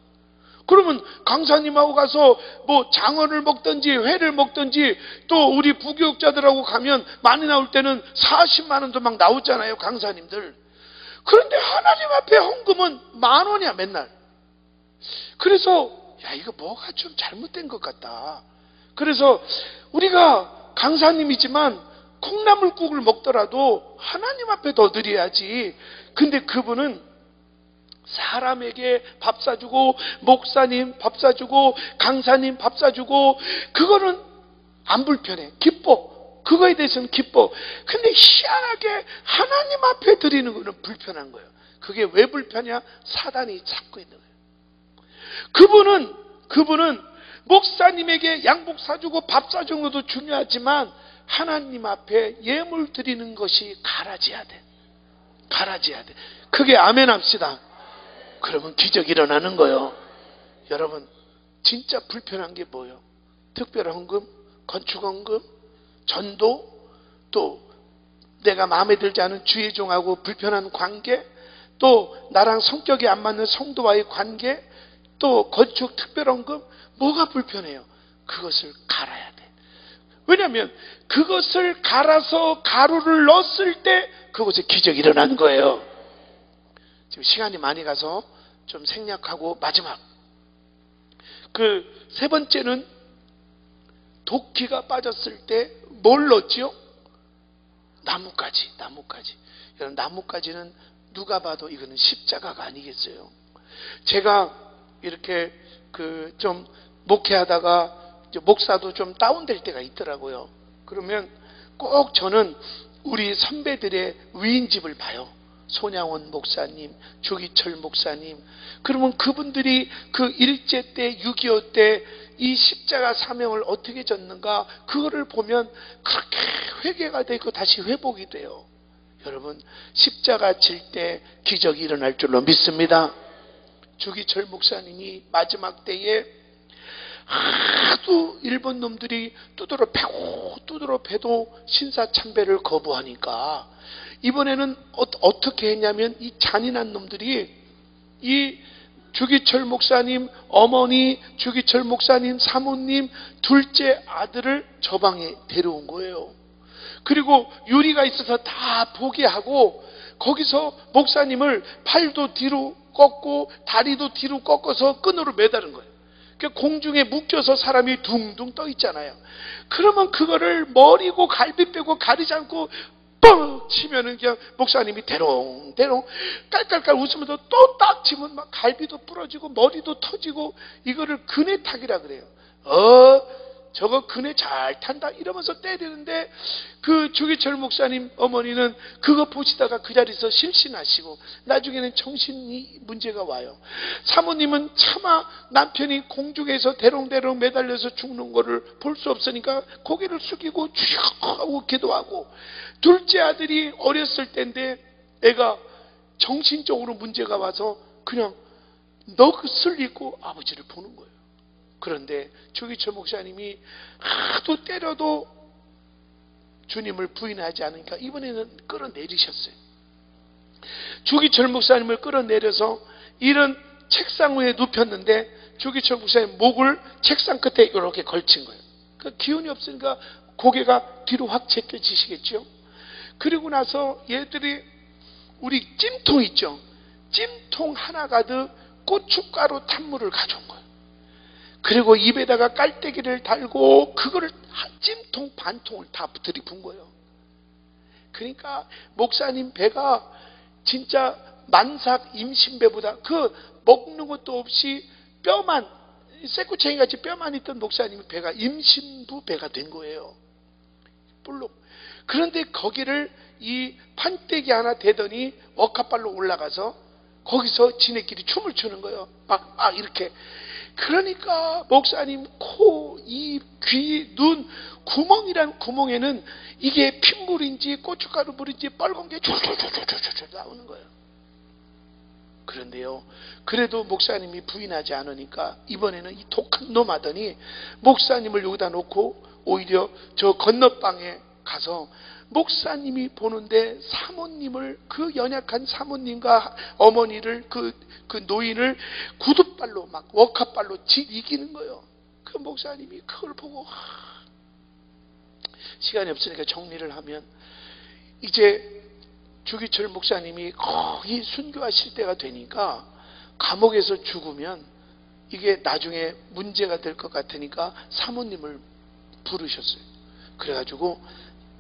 그러면 강사님하고 가서 뭐 장어를 먹든지 회를 먹든지, 또 우리 부교육자들하고 가면 많이 나올 때는 40만 원도 막 나오잖아요, 강사님들. 그런데 하나님 앞에 헌금은 10,000원이야 맨날. 그래서 야, 이거 뭐가 좀 잘못된 것 같다. 그래서 우리가 강사님이지만 콩나물국을 먹더라도 하나님 앞에 더 드려야지. 근데 그분은 사람에게 밥 사주고, 목사님 밥 사주고, 강사님 밥 사주고, 그거는 안 불편해. 기뻐. 그거에 대해서는 기뻐. 근데 희한하게 하나님 앞에 드리는 거는 불편한 거예요. 그게 왜 불편이야? 사단이 잡고 있는 거예요. 그분은 목사님에게 양복 사주고 밥 사주는 것도 중요하지만 하나님 앞에 예물 드리는 것이 갈아져야 돼. 갈아져야 돼. 그게 아멘 합시다. 그러면 기적이 일어나는 거예요. 여러분, 진짜 불편한 게 뭐예요? 특별헌금, 건축헌금, 전도, 또 내가 마음에 들지 않은 주의 종하고 불편한 관계, 또 나랑 성격이 안 맞는 성도와의 관계, 또 건축 특별헌금, 뭐가 불편해요? 그것을 갈아야 돼. 왜냐하면 그것을 갈아서 가루를 넣었을 때 그곳에 기적이 일어나는 거예요. 지금 시간이 많이 가서 좀 생략하고, 마지막 그 세 번째는 도끼가 빠졌을 때 뭘 넣었지요? 나뭇가지. 여러분, 나뭇가지는 누가 봐도 이거는 십자가가 아니겠어요? 제가 이렇게 좀 목회하다가 목사도 좀 다운될 때가 있더라고요. 그러면 꼭 저는 우리 선배들의 위인집을 봐요. 손양원 목사님, 조기철 목사님. 그러면 그분들이 그 일제 때, 6.25 때 이 십자가 사명을 어떻게 졌는가, 그거를 보면 그렇게 회개가 되고 다시 회복이 돼요. 여러분, 십자가 질 때 기적이 일어날 줄로 믿습니다. 조기철 목사님이 마지막 때에 하도 일본 놈들이 두드러 패도 신사참배를 거부하니까 이번에는 어떻게 했냐면, 이 잔인한 놈들이 이 주기철 목사님 어머니, 주기철 목사님 사모님 둘째 아들을 저 방에 데려온 거예요. 그리고 유리가 있어서 다 보게 하고, 거기서 목사님을 팔도 뒤로 꺾고 다리도 뒤로 꺾어서 끈으로 매다른 거예요. 그러니까 공중에 묶여서 사람이 둥둥 떠 있잖아요. 그러면 그거를 머리고 갈비 빼고 가리지 않고 뻥 치면은 그냥 목사님이 대롱대롱 깔깔깔 웃으면서 또 딱 치면 막 갈비도 부러지고 머리도 터지고, 이거를 그네타기라 그래요. 저거 그네 잘 탄다 이러면서 때리는데, 그 주기철 목사님 어머니는 그거 보시다가 그 자리에서 실신하시고 나중에는 정신이 문제가 와요. 사모님은 차마 남편이 공중에서 대롱대롱 매달려서 죽는 거를 볼 수 없으니까 고개를 숙이고 쭉 하고 기도하고, 둘째 아들이 어렸을 때인데 애가 정신적으로 문제가 와서 그냥 넋을 잃고 아버지를 보는 거예요. 그런데 주기철 목사님이 하도 때려도 주님을 부인하지 않으니까 이번에는 끌어내리셨어요. 주기철 목사님을 끌어내려서 이런 책상 위에 눕혔는데 주기철 목사님 목을 책상 끝에 이렇게 걸친 거예요. 그 기운이 없으니까 고개가 뒤로 확 제껴지시겠죠. 그리고 나서 얘들이 우리 찜통 있죠. 찜통 하나 가득 고춧가루 탄물을 가져온 거예요. 그리고 입에다가 깔때기를 달고 그거를 한 찜통 반통을 다 들이분 거예요. 그러니까 목사님 배가 진짜 만삭 임신배보다 그 먹는 것도 없이 뼈만 쇠구챙이같이 뼈만 있던 목사님의 배가 임신부 배가 된 거예요. 볼록. 그런데 거기를 이 판때기 하나 대더니 억합발로 올라가서 거기서 지네끼리 춤을 추는 거예요. 막 이렇게. 그러니까 목사님 코, 입, 귀, 눈 구멍이란 구멍에는 이게 핏물인지 고춧가루 물인지 빨간 게 쫄쫄쫄쫄쫄쫄 나오는 거예요. 그런데요, 그래도 목사님이 부인하지 않으니까 이번에는 이 독한 놈 하더니 목사님을 여기다 놓고 오히려 저 건너방에 가서 목사님이 보는데 사모님을, 그 연약한 사모님과 어머니를, 그 노인을 구둣발로 막 웍합발로 이기는 거예요. 그 목사님이 그걸 보고 시간이 없으니까 정리를 하면, 이제 주기철 목사님이 거의 순교하실 때가 되니까 감옥에서 죽으면 이게 나중에 문제가 될 것 같으니까 사모님을 부르셨어요. 그래가지고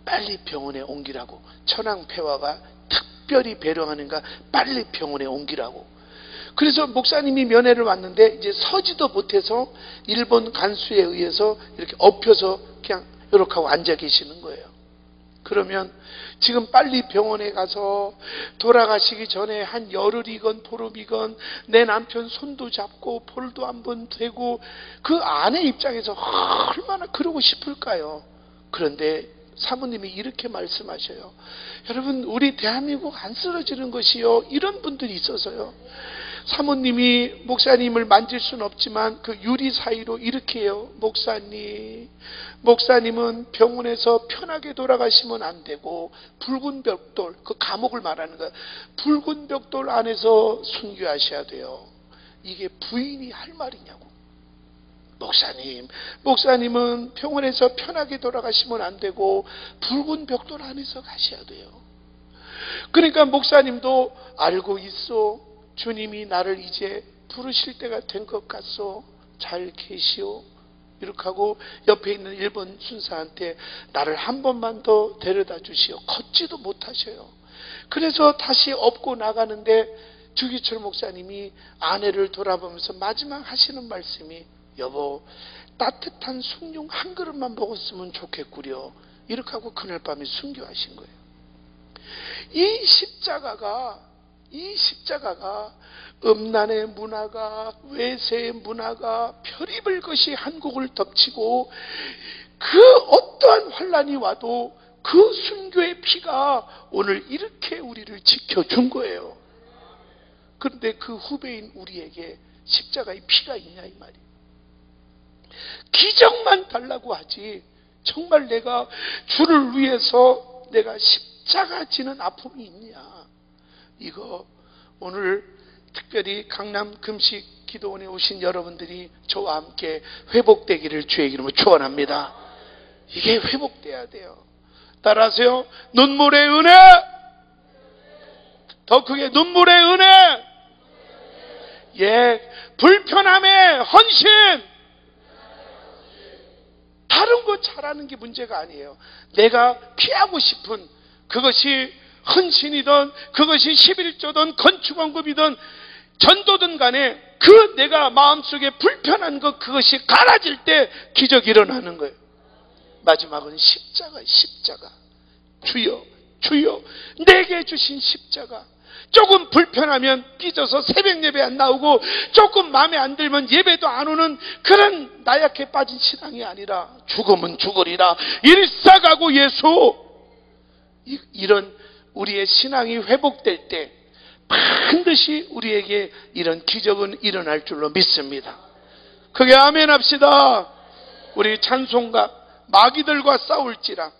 빨리 병원에 옮기라고, 천황폐화가 특별히 배려하는가 빨리 병원에 옮기라고. 그래서 목사님이 면회를 왔는데 이제 서지도 못해서 일본 간수에 의해서 이렇게 엎혀서 그냥 이렇게 하고 앉아 계시는 거예요. 그러면 지금 빨리 병원에 가서 돌아가시기 전에 한 열흘이건 보름이건 내 남편 손도 잡고 볼도 한번 대고, 그 아내 입장에서 얼마나 그러고 싶을까요? 그런데 사모님이 이렇게 말씀하셔요. 여러분, 우리 대한민국 안 쓰러지는 것이요, 이런 분들이 있어서요. 사모님이 목사님을 만질 수는 없지만 그 유리 사이로 이렇게 해요. 목사님은 병원에서 편하게 돌아가시면 안 되고 붉은 벽돌, 그 감옥을 말하는 거야. 붉은 벽돌 안에서 순교하셔야 돼요. 이게 부인이 할 말이냐고. 목사님은 병원에서 편하게 돌아가시면 안 되고 붉은 벽돌 안에서 가셔야 돼요. 그러니까 목사님도 알고 있어. 주님이 나를 이제 부르실 때가 된 것 같소. 잘 계시오. 이렇게 하고 옆에 있는 일본 순사한테 나를 한 번만 더 데려다 주시오. 걷지도 못하셔요. 그래서 다시 업고 나가는데 주기철 목사님이 아내를 돌아보면서 마지막 하시는 말씀이, 여보, 따뜻한 숭늉 한 그릇만 먹었으면 좋겠구려. 이렇게 하고 그날 밤에 순교하신 거예요. 이 십자가가 음란의 문화가, 외세의 문화가, 별의별 것이 한국을 덮치고 그 어떠한 환란이 와도 그 순교의 피가 오늘 이렇게 우리를 지켜준 거예요. 그런데 그 후배인 우리에게 십자가의 피가 있냐 이 말이에요. 기적만 달라고 하지 정말 내가 주를 위해서 내가 십자가 지는 아픔이 있냐. 이거 오늘 특별히 강남 금식 기도원에 오신 여러분들이 저와 함께 회복되기를 주의 이름으로 축원합니다. 이게 회복돼야 돼요. 따라하세요. 눈물의 은혜, 더 크게 눈물의 은혜. 예, 불편함의 헌신. 다른 거 잘하는 게 문제가 아니에요. 내가 피하고 싶은 그것이 헌신이든 그것이 11조든 건축원금이든 전도든 간에 그 내가 마음속에 불편한 것, 그것이 갈아질 때 기적이 일어나는 거예요. 마지막은 십자가. 주여 내게 주신 십자가. 조금 불편하면 삐져서 새벽 예배 안 나오고 조금 마음에 안 들면 예배도 안 오는 그런 나약해 빠진 신앙이 아니라 죽으면 죽으리라 일사가고 예수. 이런 우리의 신앙이 회복될 때 반드시 우리에게 이런 기적은 일어날 줄로 믿습니다. 크게 아멘 합시다. 우리 찬송가 마귀들과 싸울지라